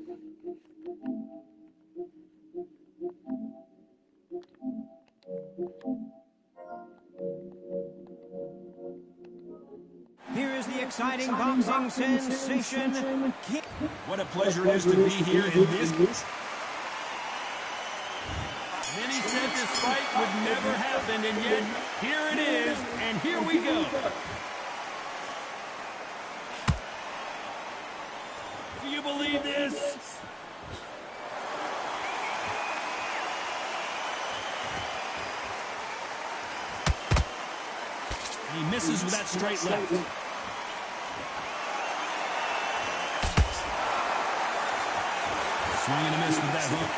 Here is the exciting boxing sensation. What a pleasure it is to be here in this. Many said this fight would never happen, and yet here it is, and here we go. Do you believe this? He misses with that straight left. Swing and a miss with that hook.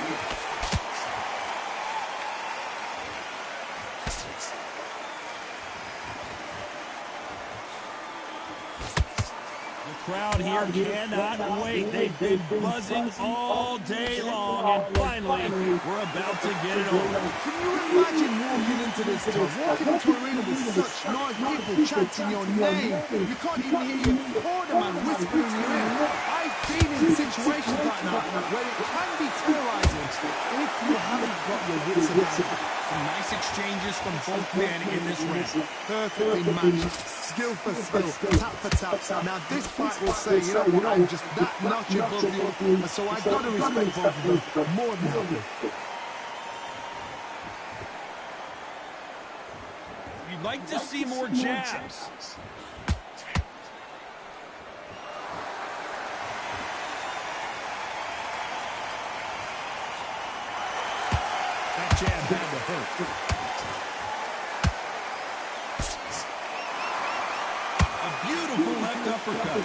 The crowd here cannot wait. They've been buzzing all day long, and finally, we're about to get it over. Can you imagine walking into this town, walking into an arena with such noise, people chanting your name? You can't even hear your cornerman whispering in your ear. I've been in situations like that where it can be terrorizing if you haven't got your wits about you. Some nice exchanges from both men in this round. Perfectly matched, skill for skill, tap for tap. Now this fight will say, you know what, I'm just that notch above you, and so I've got to respect both of them more than happy. You'd like to see more jabs. That jab had to hurt. A beautiful left uppercut.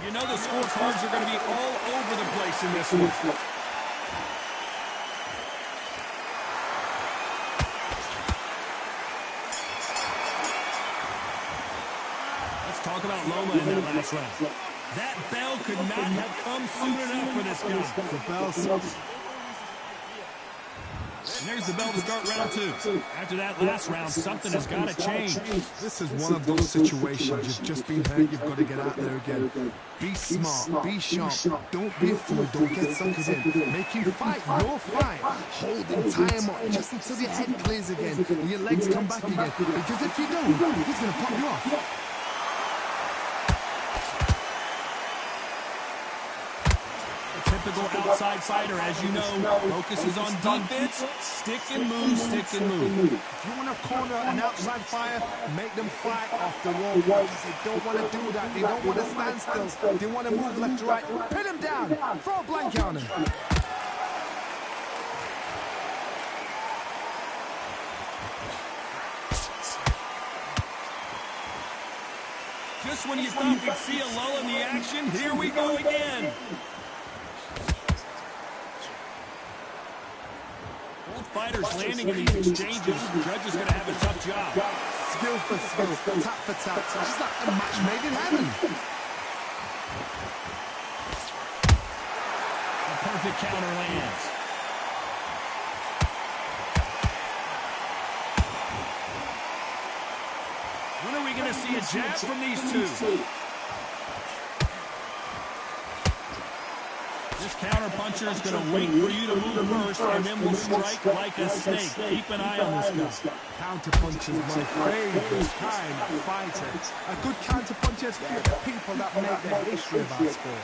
You know the scorecards are going to be all over the place in this one. Let's talk about Loma in that last round. That bell could not have come soon enough for this guy. The bell. And there's the bell to start round two. After that last round, something has got to change. This is one of those situations. You've just been hurt. You've got to get out there again. Be smart. Be sharp. Don't be a fool. Don't get suckers in. Make him fight your fight. Hold him. Tie him up just until your head clears again and your legs come back again. Because if you don't, he's going to pop you off. Typical outside fighter, as you know, focuses on defense, stick and move, stick and move. If you want to corner an outside fighter, make them fight off the wall. Because they don't want to do that. They don't want to stand still. They want to move left to right. Pin him down. Throw a blanket on him. Just when you thought we'd see a lull in the action, here we go again. Both fighters landing in these exchanges. The judge is going to have a tough job. Skill for skill, tap for tap. Just like a match made in heaven. A perfect counter lands. When are we going to see a jab from these two? This counter puncher is going to wait for you to move first, and then will strike like a snake. Keep an eye on this guy. Counter puncher is my favorite kind of fighter. A good counter puncher is the people that make the history of our sport.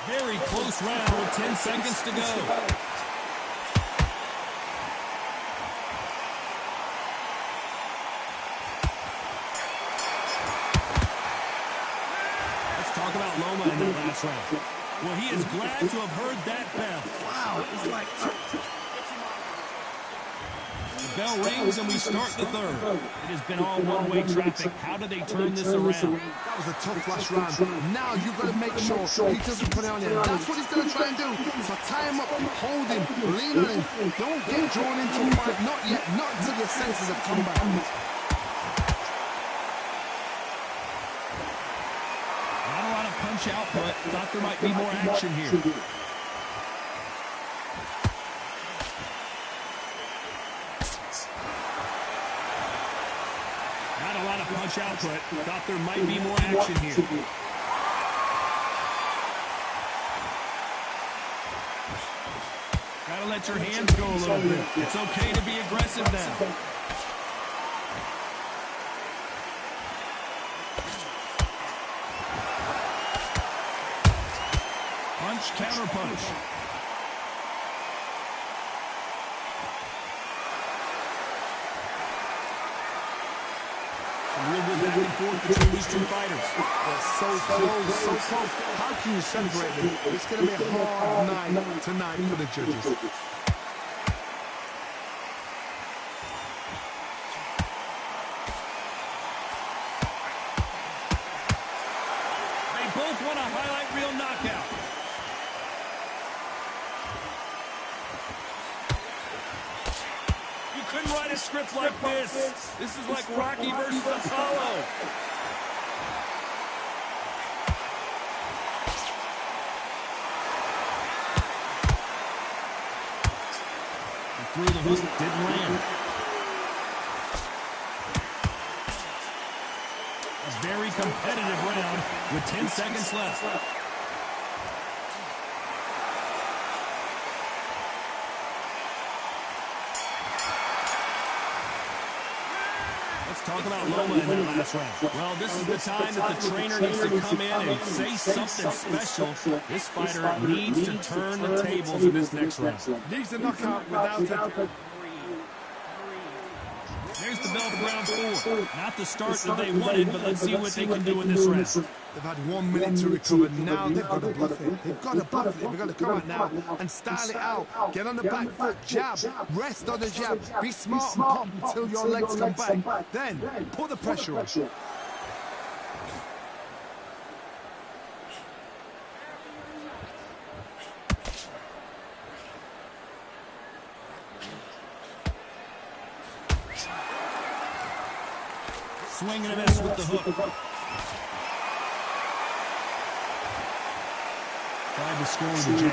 Very close round with 10 seconds to go. Talk about Loma in that last round. Well, he is glad to have heard that bell. Wow, it's like... The bell rings and we start the third. It has been all one-way traffic. How do they turn this around? That was a tough last round. Now you've got to make sure he doesn't put it on you. That's what he's going to try and do. So tie him up, hold him, lean on him. Don't get drawn into a fight. Not yet. Not until your senses have come back. punch output. Thought there might be more action here. Not a lot of punch output. Thought there might be more action here. Gotta let your hands go a little bit. It's okay to be aggressive now. Punch, counter punch. Real good back and forth between these two fighters. They're so close, so close. How can you separate them? It's going to be a hard night tonight for the judges. They both want a highlight reel knockout. You couldn't write a script like this. This is like Rocky versus Apollo. He threw the hook, didn't land. A very competitive round with 10 seconds left. Let's talk about Loma in that last round. Well, this is the time that the trainer needs to come in and say something special. This fighter needs to turn the tables in this next round. Needs a knockout without it. There's the bell for round 4. Not the start that they wanted, but let's see what they can do in this round. They've had 1 minute to recover. Now they've got to bluff it. They've got to bluff it. They've got to come out now and style it out. Get on the back foot, jab, rest on the jab. Be smart and pop until your legs come back. Then put the pressure on. Swing and a miss with the hook. Tried to score with the jab.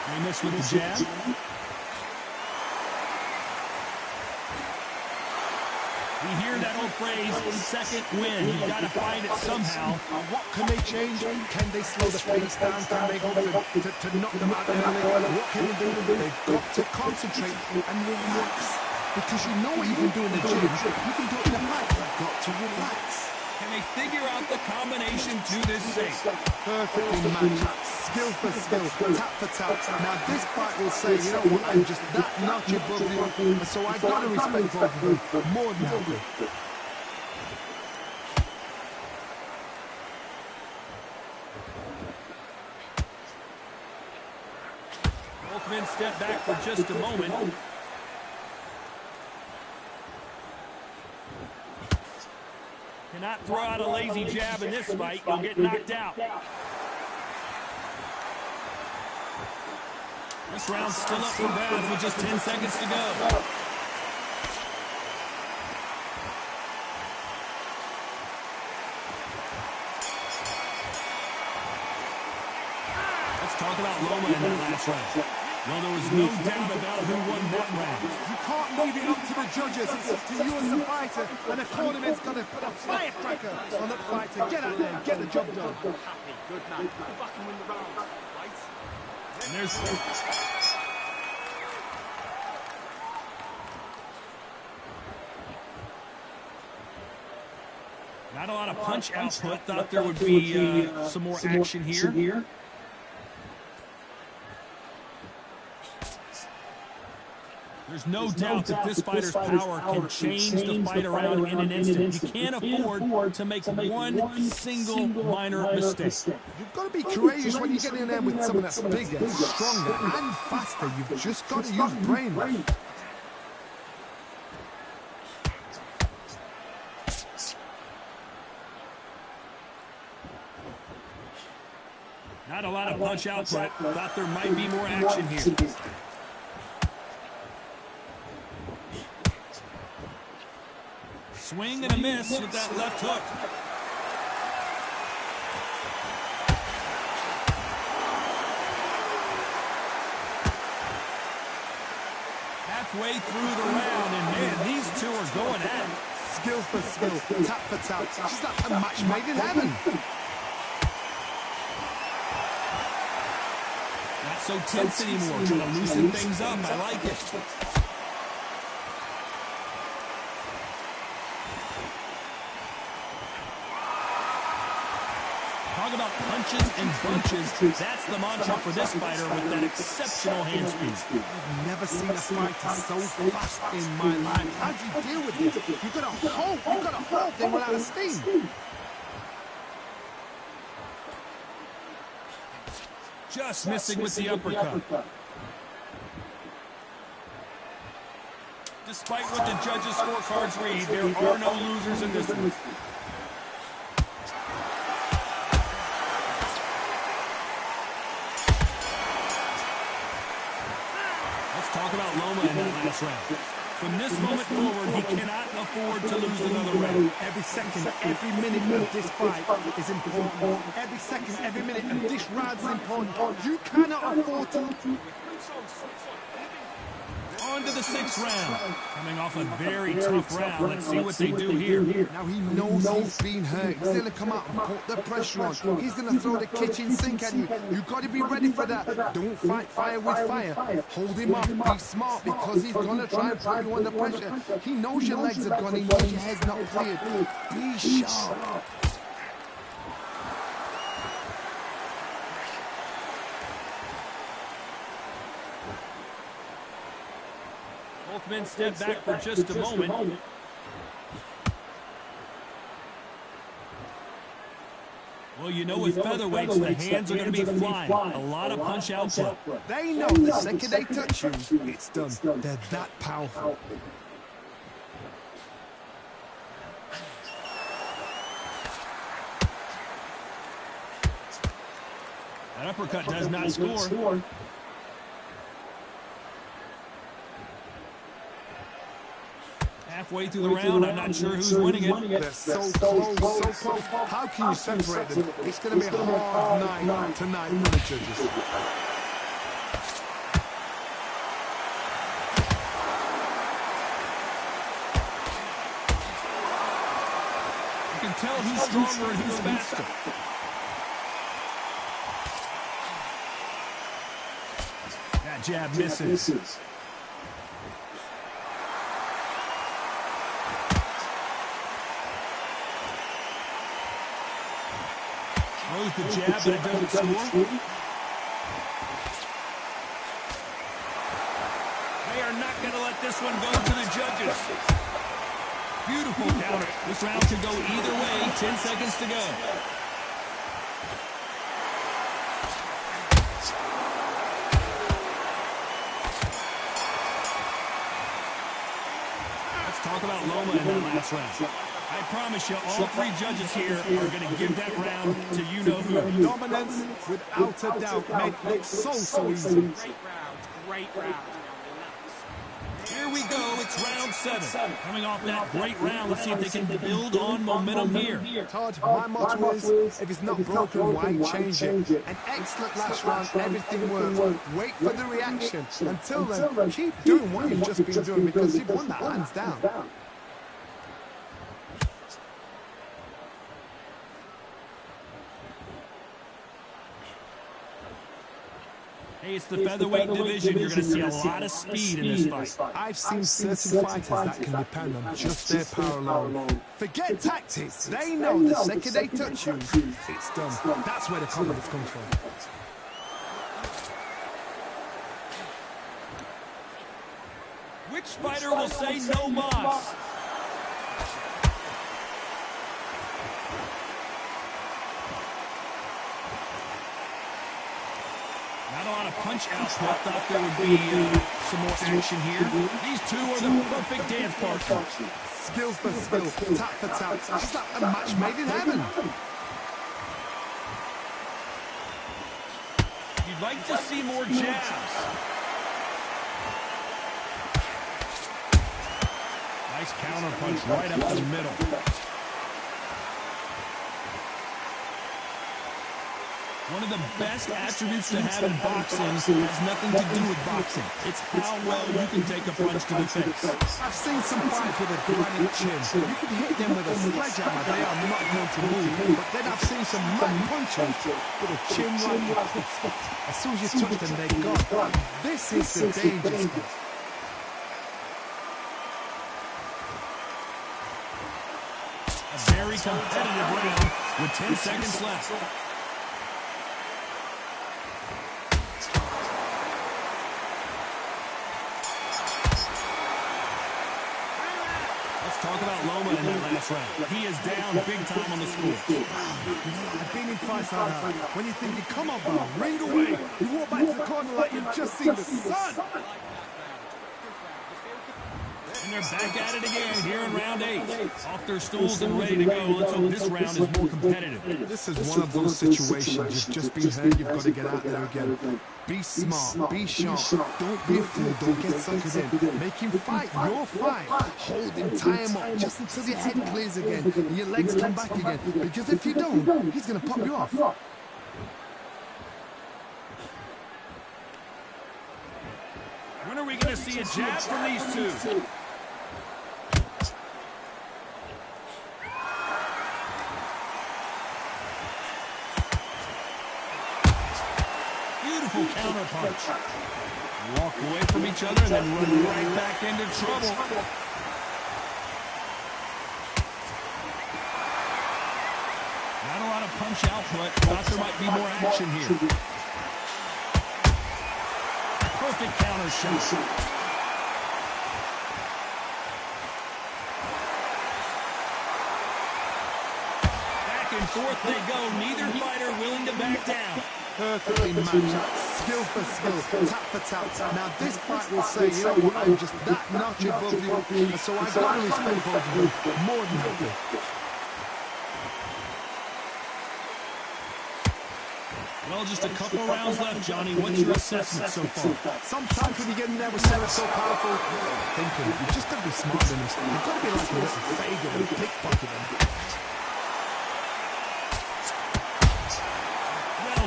They missed with the jab. We hear that old phrase, second win. You've got to find it somehow. What can they change? Can they slow the pace down? Can they hope to knock them out early? What can they do? They've got to concentrate and relax. Because you know what you can do in the gym. You can do it in the fight. You've got to relax. Can they figure out the combination to this safe? Perfectly matched. Skill for skill. Tap for tap. Now this fight will say, you know what, I'm just that notch above you. And so I've got to respect both of them more than happy. Both men step back for just a moment. Cannot throw out a lazy jab in this fight. You'll get knocked out. This round's still up for grabs with just 10 seconds to go. Let's talk about Loma in that last round. Well, there was no doubt about who won that round. You can't leave it up to the judges. It's up to you as a fighter. And the tournament's got to put a firecracker on that fighter. Get out there and get the job done. Happy, good man. Go back and win the round, right? And there's... Not a lot of punch output. Thought there would be some more action here. There's no doubt that this fighter's power can change the fight around in an instant. You can't afford to make one single minor mistake. You've got to be courageous when you get in there with someone that's bigger, stronger, and faster. You've just got to use brain. Not a lot of punch output. Thought there might be more action here. swing and a miss with that left hook. Halfway through the round, and man, these two are going at it. Skill for skill, tap for tap. Just like a match made in heaven. Not so tense anymore. Trying to loosen things up. I like it. Talk about punches and bunches. That's the mantra for this fighter with that exceptional hand speed. I've never seen a fighter so fast in my life. How do you deal with this? You've got to hold them without a steam. Just missing with the uppercut. Despite what the judges' scorecards read, there are no losers in this one. Talk about Loma in that last round. From this moment forward, he cannot afford to lose another round. Every second, every minute of this fight is important. Every second, every minute of this round is important. You cannot afford to. On to the sixth round. Coming off a very tough round. Let's see what they do here. Now he knows he's been hurt. He's going to come out and put the pressure on. He's going to throw the kitchen sink at you. You've got to be ready for that. Don't fight fire with fire. Hold him off. Be smart because he's going to try and put you under pressure. He knows your legs are gone. He knows your head's not cleared. Be sharp. Both men step back for just a moment. Well, you know with featherweights, the hands are going to be flying. A lot of punch output. They know the second they touch you, it's done. They're that powerful. That uppercut does not score. Halfway through the round, I'm not sure who's winning it. They're so close, so close. How can you separate them? It's going to be a hard night tonight for the judges. You can tell who's stronger and who's faster. That jab misses. Throws the jab, but it doesn't score. They are not going to let this one go to the judges. Beautiful counter. This round could go either way. 10 seconds to go. Let's talk about Loma in that last round. I promise you, all three judges here are going to give that round to you-know-who. Dominance, without a doubt, made it look so easy. Great round. Here we go. It's round 7. Coming off that great round, let's see if they can build on momentum here. Todd, my motto is, if it's not broken, why change it? An excellent last round, everything worked. Wait for the reaction. Until then, keep doing what you've just been doing because you've won that hands down. Hey, it's the featherweight division. You're going to see a lot of speed in this fight. I've seen certain fighters that can depend on just their power alone. Forget tactics. They know the second they touch you, it's done. That's where the confidence comes from. Which fighter will say no mas? Not a lot of punch output. Thought there would be some more action here. These two are the perfect dance partners. Skill for skill, tap for tap. Just like a match made in heaven. You'd like to see more jabs. Nice counter punch right up the middle. One of the best attributes to have in boxing has nothing to do with boxing. It's how well you can take a punch to the face. I've seen some fights with a granite chin. You can hit them with a sledgehammer, they are not going to move. But then I've seen some mad punchers with a chin like this. As soon as you touch them, they're gone. This is the danger spot. A very competitive round with 10 seconds left. Talk about Loma in that last round. He is down big time on the score. I've been in fights like that. When you're thinking, come on, bro, ring away. You walk back to the corner like you've just seen the sun. And they're back at it again here in round 8. Off their stools and ready to go. Let's hope this round is more competitive. This is one of those situations. You've just been hurt. You've got to get out there again. Be smart. Be sharp. Don't be a fool. Don't get suckers in. Make him fight your fight. Hold him. Tie him up just until your head clears again and your legs come back again. Because if you don't, he's going to pop you off. When are we going to see a jab from these two? Beautiful counter punch. Walk away from each other and then run right back into trouble. Not a lot of punch output. Thought there might be more action here. Perfect counter shot. Back and forth they go. Neither fighter willing to back down. Perfectly matched, skill for skill, tap for tap. Now this fight will say, you know what, I'm just that notch above you, and so I got to respect both of you more than happy. Well, just a couple of rounds left, Johnny. What's your assessment so far? Sometimes when you get in there with someone so powerful, thinking, you've just got to be smarter than this. You've got to be like a little Fagan and pickpocketing.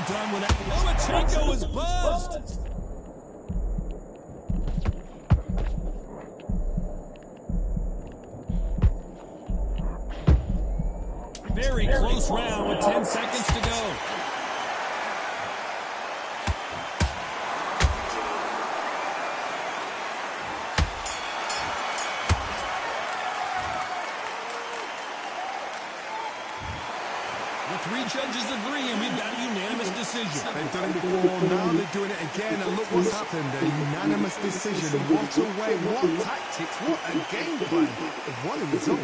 Done with that. Lomachenko is buzzed. Very close round with 10 seconds to go. Three judges agree, and we've got a unanimous decision. They've done it before, now they're doing it again, and look what's happened. A unanimous decision. What a way, what tactics, what a game plan. What a result.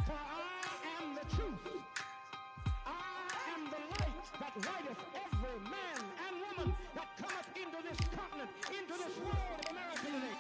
For I am the truth. I am the light that lighteth every man and woman that cometh into this continent, into this world of America today.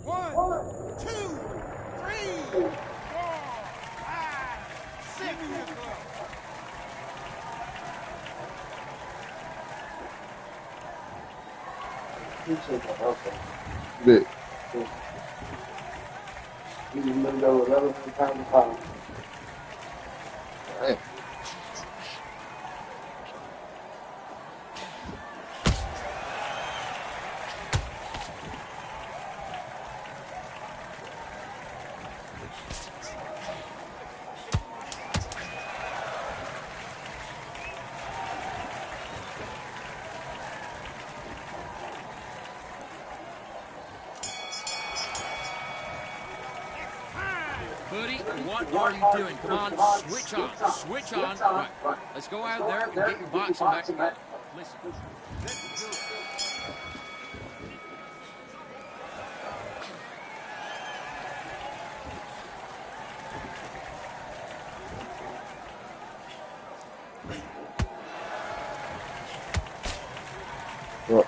1, 2, 3, 4, 5, 6. Big. You can go 11 times a pound. Damn. Buddy, what are you doing? Come on, switch on, switch on. Right, let's go out there and get your boxing back together. Listen. Well,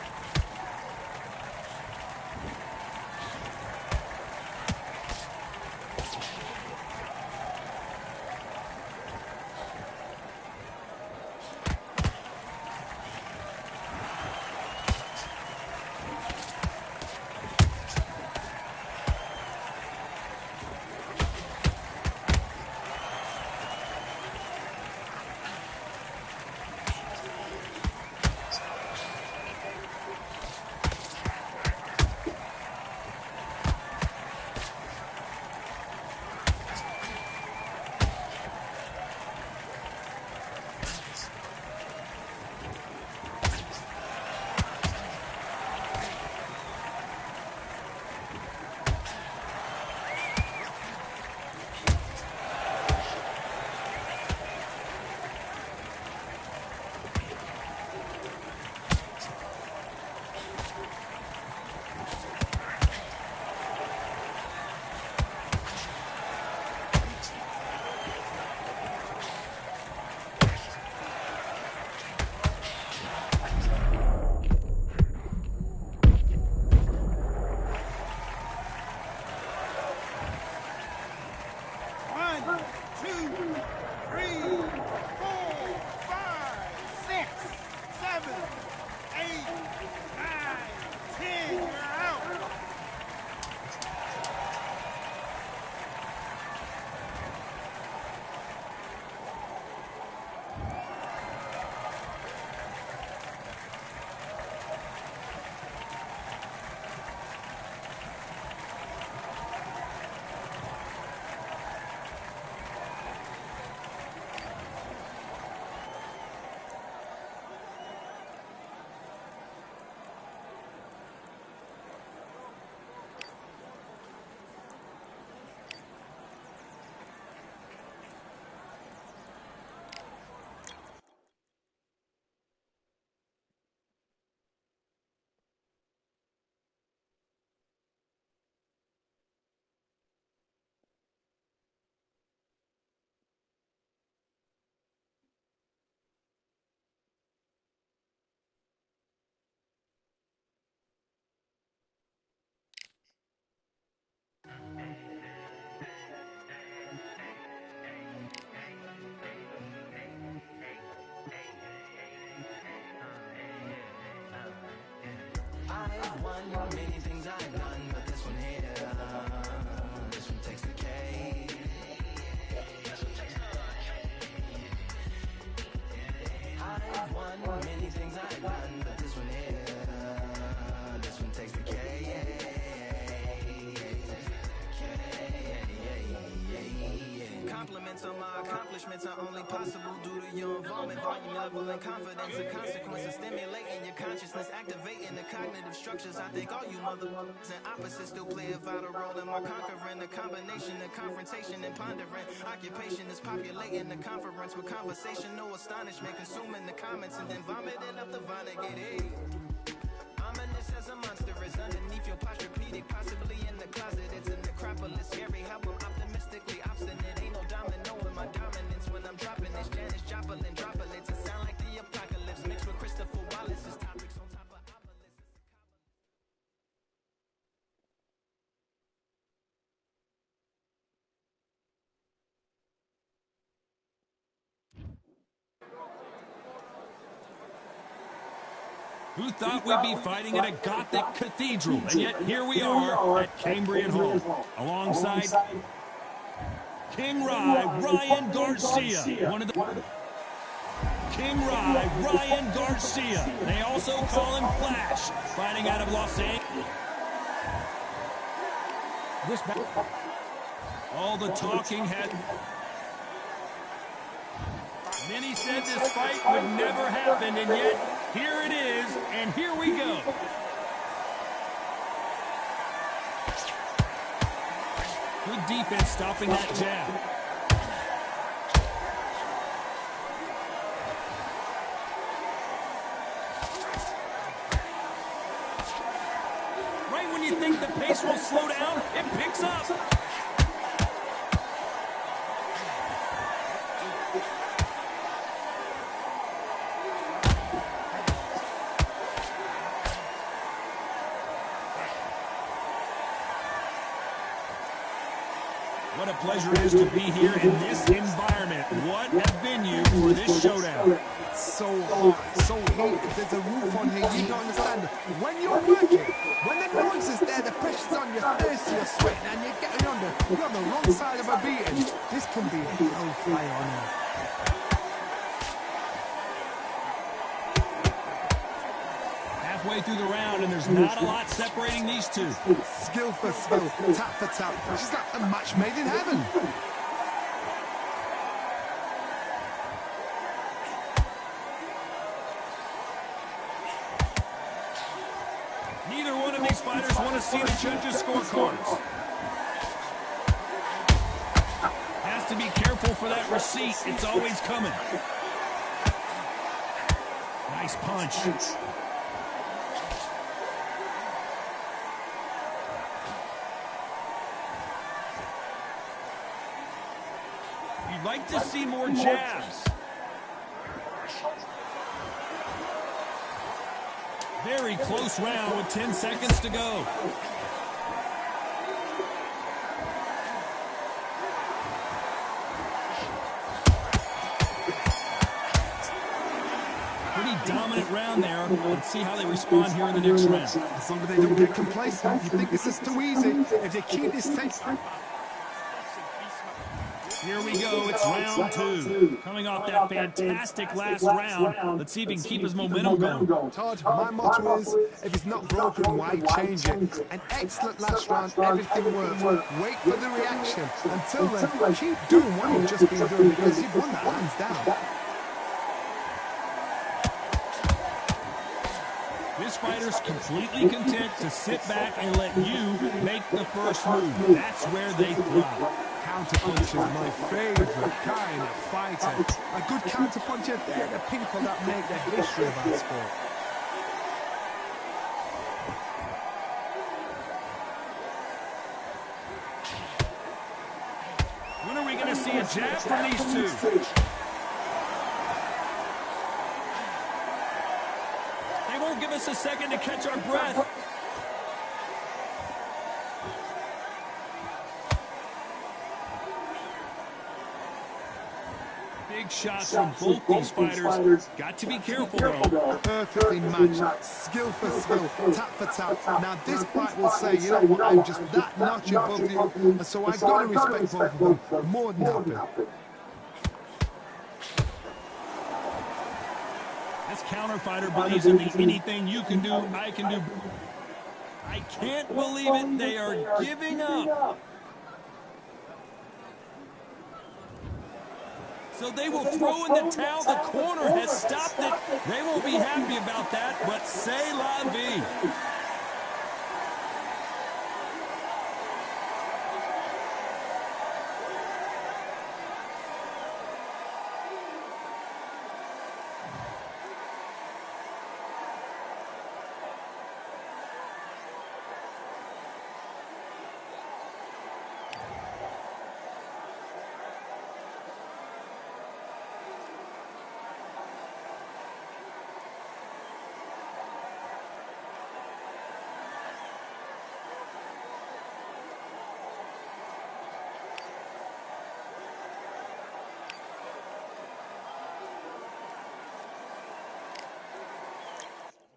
I've won many things I've done, but this one here, this one takes the cake. I've won many things I've done, but this one here, this one takes the cake. Compliments on my accomplishments are only possible due to your involvement, volume level, and confidence. The consequences stimulating your consciousness, activating the cognitive structures. I think all you motherfuckers and opposites still play a vital role in my conquering. The combination of confrontation and pondering. Occupation is populating the conference with conversation, no astonishment, consuming the comments and then vomiting up the Vonnegut. Hey. Ominous as a monster is underneath your posturepedic, possibly in the closet. It's a necropolis, scary how I'm optimistically obstinate. Ain't no domino in my dominance when I'm dropping this. Janis Joplin droplets, it sound like the apocalypse mixed with Christopher Wallace's topics on top of obelisks. Who thought we'd be fighting at a Gothic cathedral? And yet here we are at Cambrian Hall, alongside King Ryan Garcia, King Ryan Garcia. They also call him Flash, fighting out of Los Angeles. All the talking had... Many said this fight would never happen, and yet here it is, and here we go. Good defense stopping that jab. Right when you think the pace will slow down, it picks up. What a pleasure it is to be here in this environment. What a venue for this showdown. It's so hot, so heat. There's a roof on here, you don't understand. When you're working, when the noise is there, the pressure's on your face, you're sweating, and you're getting you're on the wrong side of a beating. This can be hellfire on here. Halfway through the round, and there's not a lot separating these two. Skill for skill, tap for tap. She's like a match made in heaven. Neither one of these fighters want to see the judges' scorecards. Has to be careful for that receipt. It's always coming. Nice punch. You'd like to see more jabs. Very close round with 10 seconds to go. Pretty dominant round there. Let's see how they respond here in the next round. As long as they don't get complacent, you think this is too easy. If they keep this tension. Here we go, it's round two. Coming off that fantastic last round, let's see if he can keep his momentum going. Todd, my motto is, if it's not broken, why change it? An excellent last round, everything works. Wait for the reaction. Until then, keep doing what you've just been doing because you've won that hands down. This fighter's completely content to sit back and let you make the first move. That's where they thrive. Counterpunch is my favorite kind of fighter. A good counterpuncher, they're the people that make the history of our sport. When are we going to see a jab from these two? They won't give us a second to catch our breath. Big shots from both these fighters. Got to be careful, though. Perfectly matched. Skill for skill. Tap for tap. Now, this fight will say, you know what, I'm just that notch above you. And so I've got to respect both of them. More than happy. This counter fighter believes in the anything you can do, I can do. I can't believe it. They are giving up. So they will throw in the towel. The corner has stopped it. They won't be happy about that, but c'est la vie.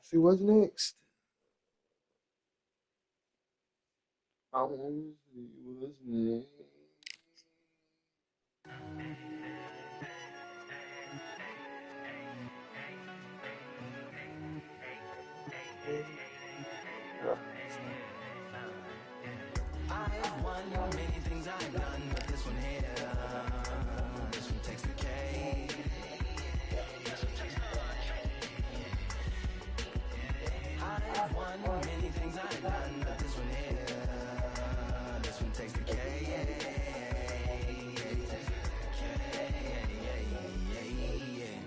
See what's next. I want to see what's next. I've won many things I've done, but this one here, this one takes the cake. I've won many things I've done, but this one here, this one takes the cake.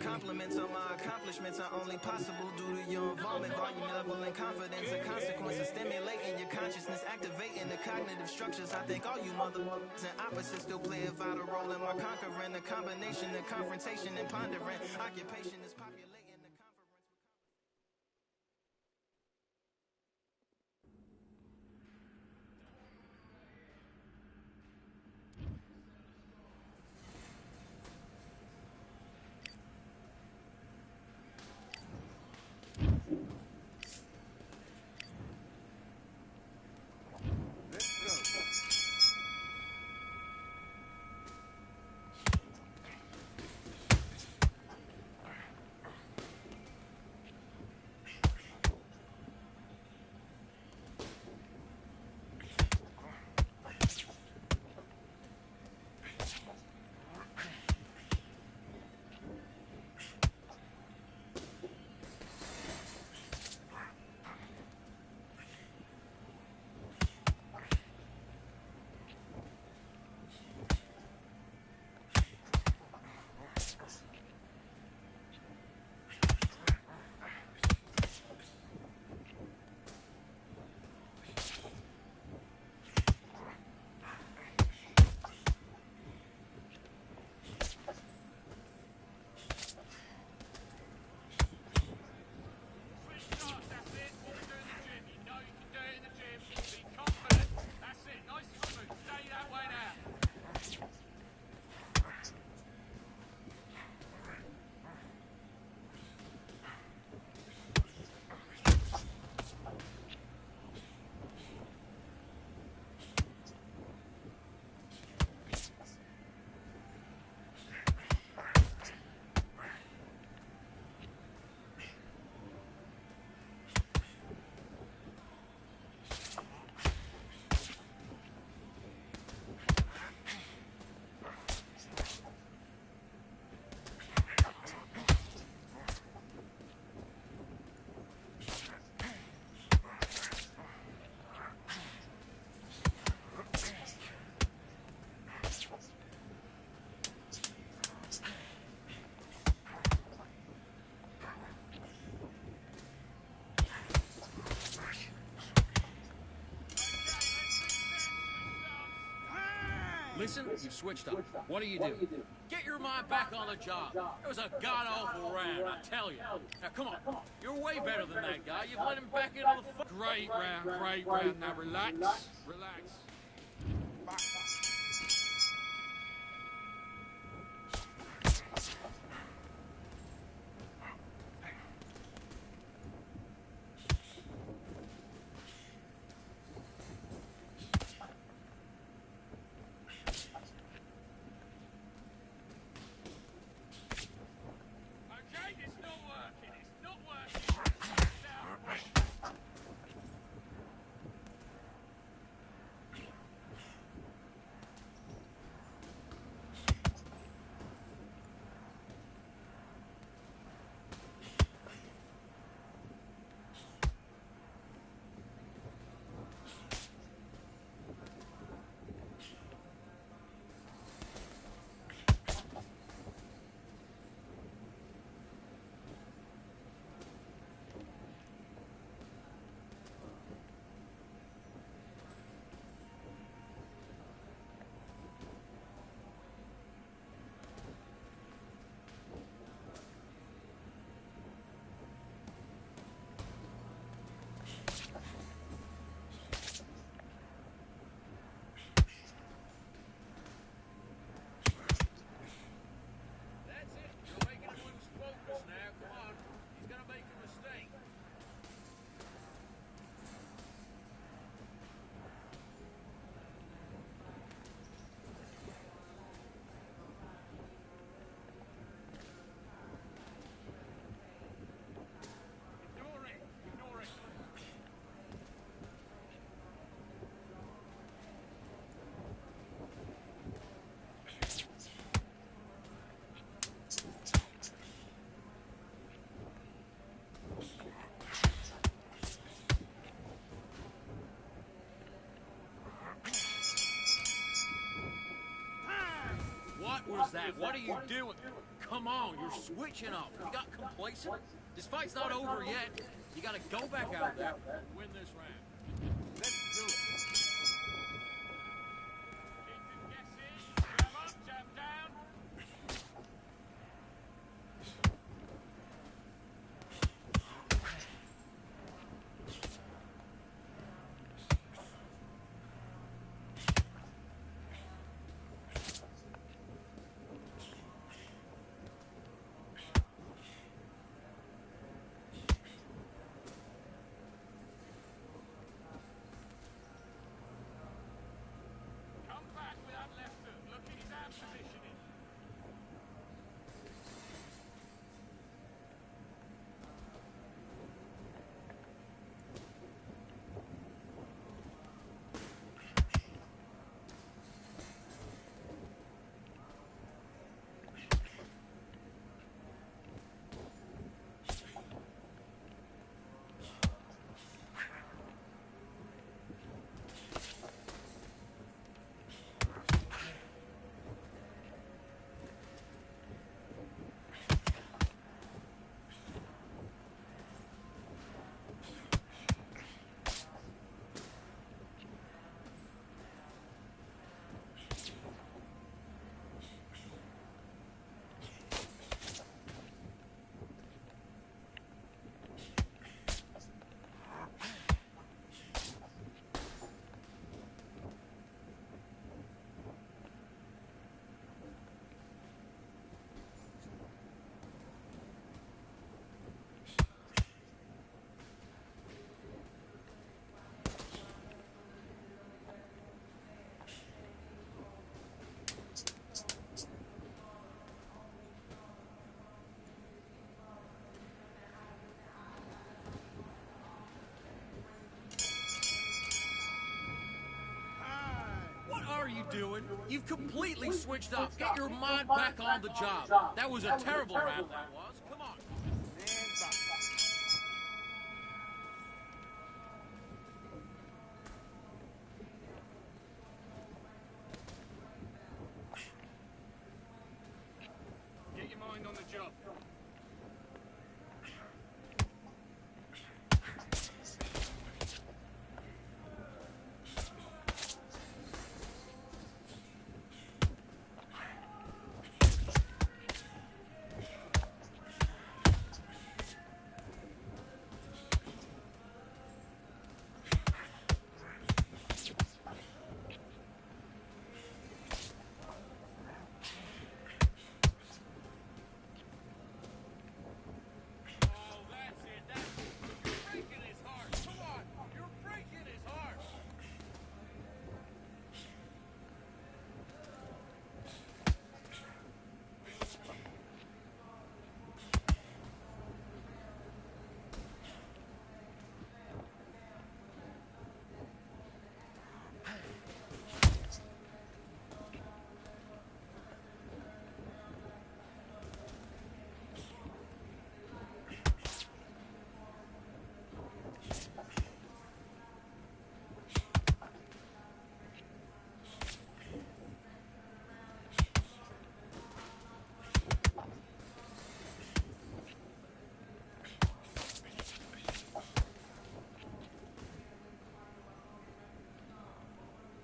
Compliments on my accomplishments are only possible due to your involvement, volume, level, and confidence. The consequences stimulating your consciousness, activating the cognitive structures. I think all you motherfuckers and opposites still play a vital role in my conquering. The combination of confrontation and pondering. Occupation is populating the conference. Listen, you've switched up. What do you do? Get your mind back on the job. It was a god-awful round, I tell you. Now, come on. You're way better than that guy. You've let him back into the... Great round, great round. Now, relax. Relax. was that? What are you doing? Come on, you're switching off. You got complacent? This fight's not over yet. You gotta go back out there and win this round. Let's do it. Jab up, jab down. Come back with that left hook. Look at his hand positioning. What are you doing? You've completely switched off. Get your mind back on the job. That was a terrible round, that was. Come on. Get your mind on the job. Oh, that's it. That's it. You're breaking his heart. Come on. You're breaking his heart.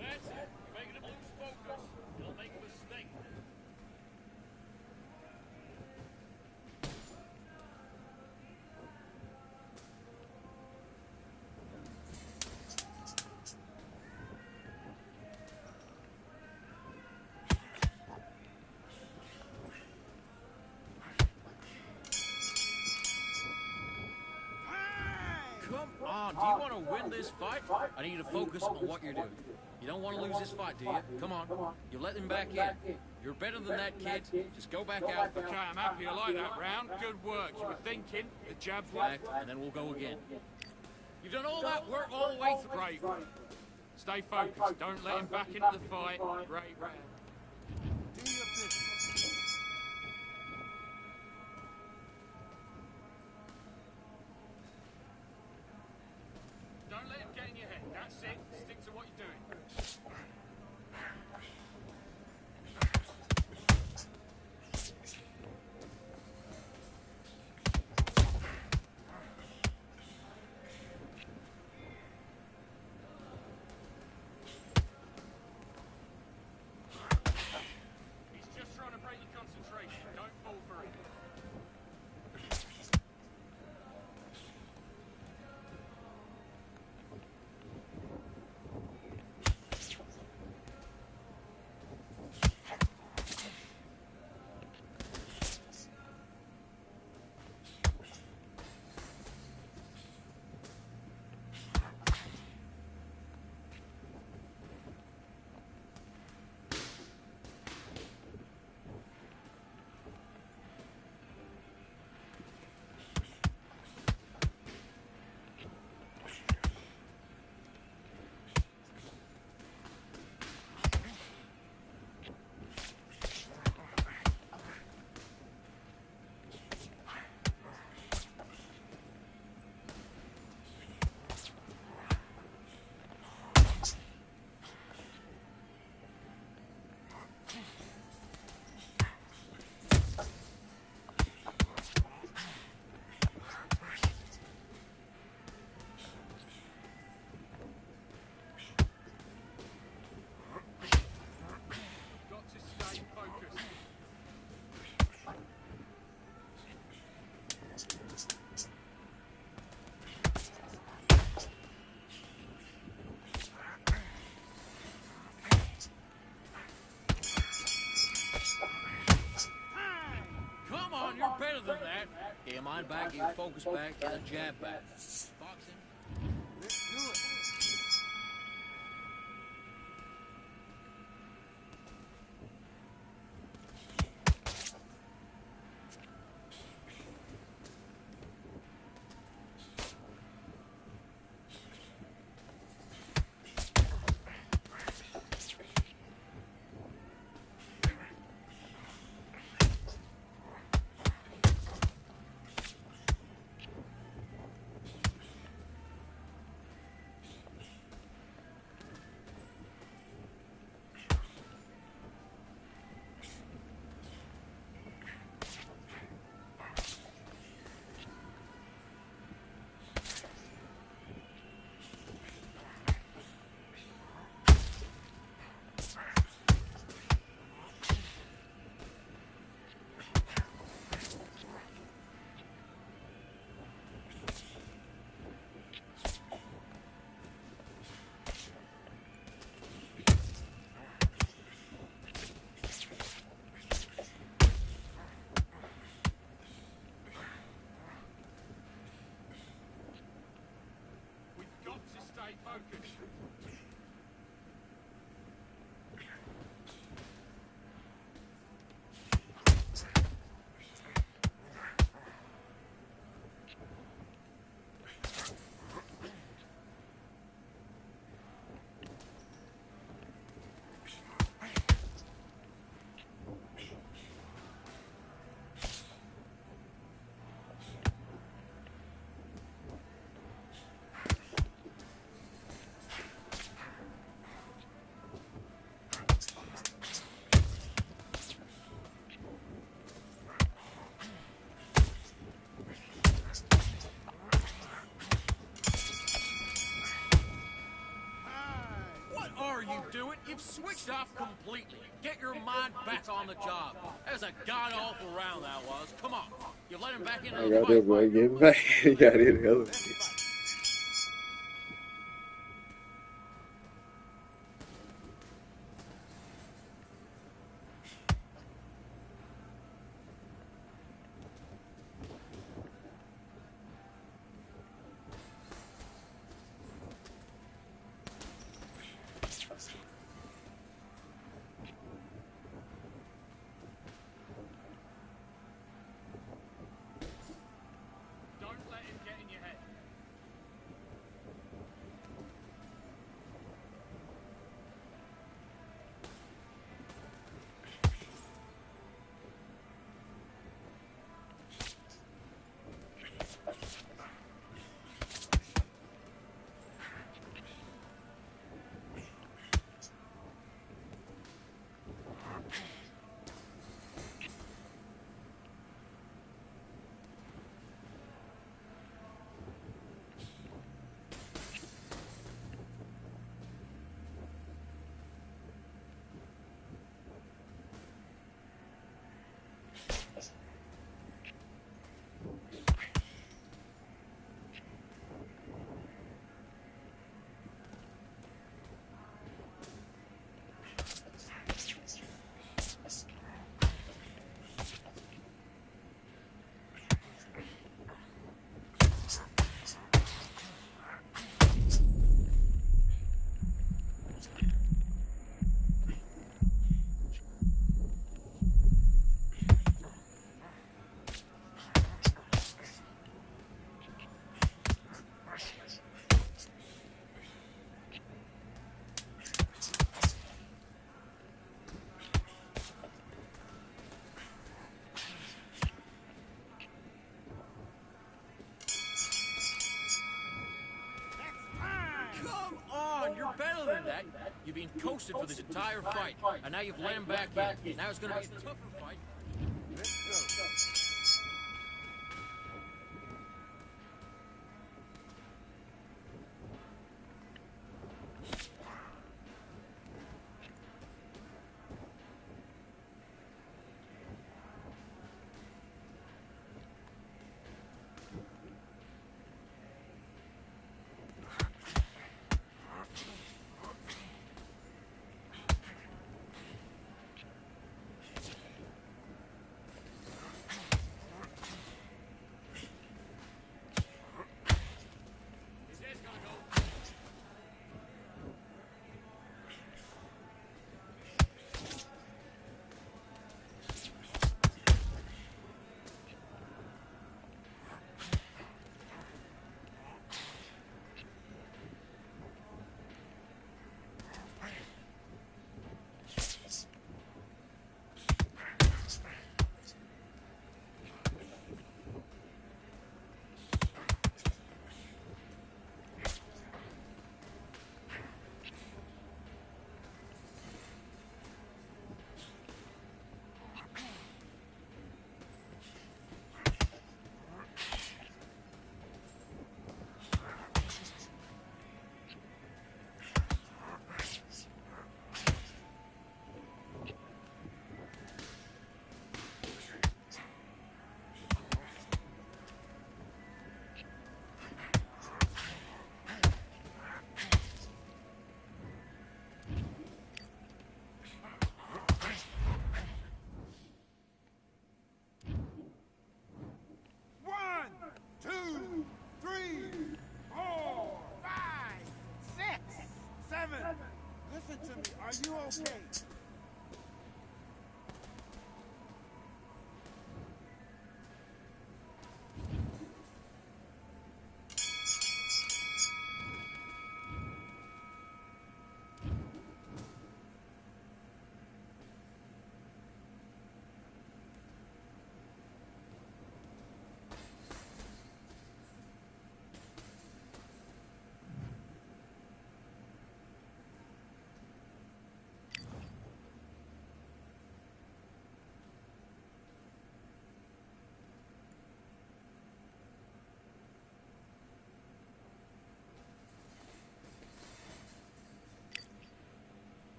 That's it. You're making him lose focus. He'll make a mistake. Come on. Do you want to win this fight? I need you to focus on what you're doing. You don't want to lose this fight, do you? Come on. You let him back in. You're better than that, kid. Just go back out there. Okay, I'm happy I like that round. Good work. You were thinking. The jabs Back, and then we'll go again. You've done all that work all the way through. Great. Stay focused. Don't let him back into the fight. Great round. Do your business. Don't let him get in your head. That's it. Stick to what you're doing. mind back, get your focus back, and a jab back. Boxing. Let's do it. Stay focused. What are you doing? You've switched off completely. Get your mind back on the job. That was a god-awful round, that was. Come on. You let him back into I the got fight. that boy getting back. He got it hella. Don't let him get in your head. Come on, you're better than that. You've been coasted for this entire fight, and now you've let him back in. Now it's going to be a tougher fight. Let's go. Listen to me. Are you okay?